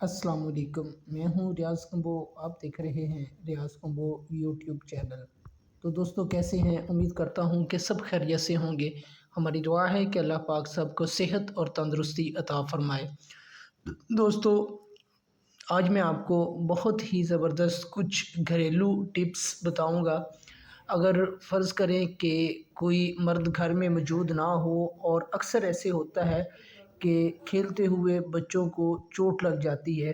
अस्सलाम वालेकुम। मैं हूँ रियाज़ कंबो। आप देख रहे हैं रियाज़ कंबो यूट्यूब चैनल। तो दोस्तों कैसे हैं? उम्मीद करता हूँ कि सब खैरियत से होंगे। हमारी दुआ है कि अल्लाह पाक सबको सेहत और तंदुरुस्ती अता फ़रमाए। दोस्तों आज मैं आपको बहुत ही ज़बरदस्त कुछ घरेलू टिप्स बताऊंगा। अगर फ़र्ज़ करें कि कोई मर्द घर में मौजूद ना हो और अक्सर ऐसे होता है कि खेलते हुए बच्चों को चोट लग जाती है।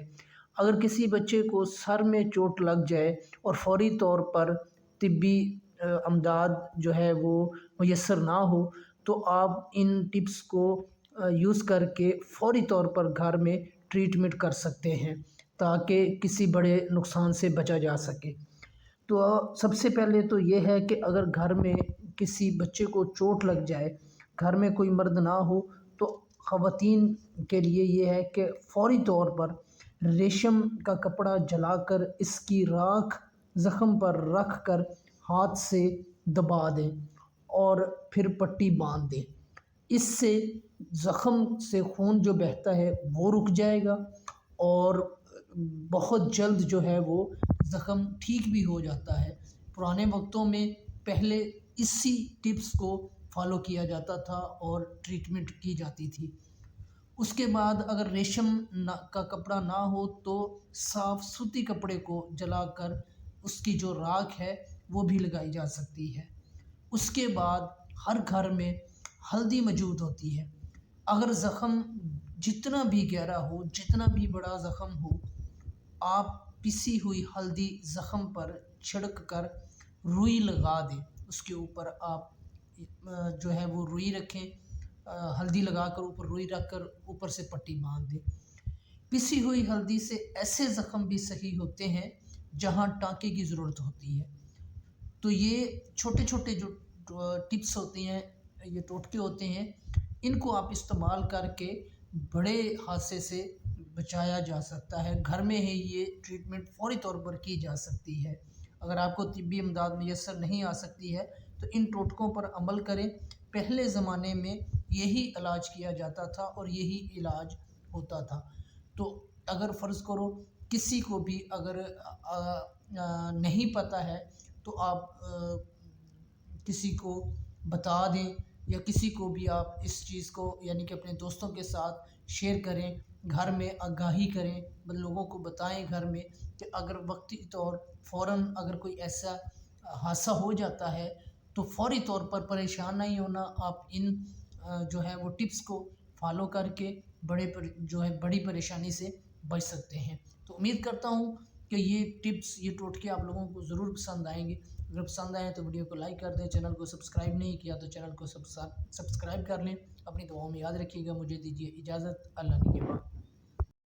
अगर किसी बच्चे को सर में चोट लग जाए और फ़ौरी तौर पर तिब्बी अमदाद जो है वो मुयस्सर ना हो, तो आप इन टिप्स को यूज़ करके फ़ौरी तौर पर घर में ट्रीटमेंट कर सकते हैं ताकि किसी बड़े नुकसान से बचा जा सके। तो सबसे पहले तो ये है कि अगर घर में किसी बच्चे को चोट लग जाए, घर में कोई मर्द ना हो, तो ख़वातीन के लिए ये है कि फ़ौरी तौर पर रेशम का कपड़ा जलाकर इसकी राख ज़ख़्म पर रख कर हाथ से दबा दें और फिर पट्टी बांध दें। इससे ज़ख़्म से खून जो बहता है वो रुक जाएगा और बहुत जल्द जो है वो ज़ख़्म ठीक भी हो जाता है। पुराने वक्तों में पहले इसी टिप्स को फॉलो किया जाता था और ट्रीटमेंट की जाती थी। उसके बाद अगर रेशम का कपड़ा ना हो तो साफ़ सूती कपड़े को जलाकर उसकी जो राख है वो भी लगाई जा सकती है। उसके बाद हर घर में हल्दी मौजूद होती है। अगर ज़ख़्म जितना भी गहरा हो, जितना भी बड़ा ज़ख़्म हो, आप पिसी हुई हल्दी ज़ख़्म पर छिड़क कर रुई लगा दें। उसके ऊपर आप जो है वो रुई रखें, हल्दी लगाकर ऊपर रुई रख कर ऊपर से पट्टी बांध दें। पिसी हुई हल्दी से ऐसे ज़ख़्म भी सही होते हैं जहाँ टाँके की ज़रूरत होती है। तो ये छोटे छोटे जो टिप्स होती हैं, ये टोटके होते हैं, इनको आप इस्तेमाल करके बड़े हादसे से बचाया जा सकता है। घर में ही ये ट्रीटमेंट फ़ौरी तौर पर की जा सकती है। अगर आपको तिब्बी इमदाद मुयस्सर नहीं आ सकती है तो इन टोटकों पर अमल करें। पहले ज़माने में यही इलाज किया जाता था और यही इलाज होता था। तो अगर फ़र्ज़ करो किसी को भी अगर नहीं पता है तो आप किसी को बता दें या किसी को भी आप इस चीज़ को यानी कि अपने दोस्तों के साथ शेयर करें, घर में आगाही करें, लोगों को बताएं घर में कि अगर वक्ती तौर फ़ौरन अगर कोई ऐसा हादसा हो जाता है तो फ़ौरी तौर पर परेशान नहीं होना। आप इन जो है वो टिप्स को फॉलो करके जो है बड़ी परेशानी से बच सकते हैं। तो उम्मीद करता हूँ कि ये टिप्स, ये टोटके आप लोगों को ज़रूर पसंद आएंगे। अगर पसंद आए तो वीडियो को लाइक कर दें, चैनल को सब्सक्राइब नहीं किया तो चैनल को सब्सक्राइब कर लें। अपनी दुआओं में याद रखिएगा। मुझे दीजिए इजाज़त। अल्लाह ने के बाद।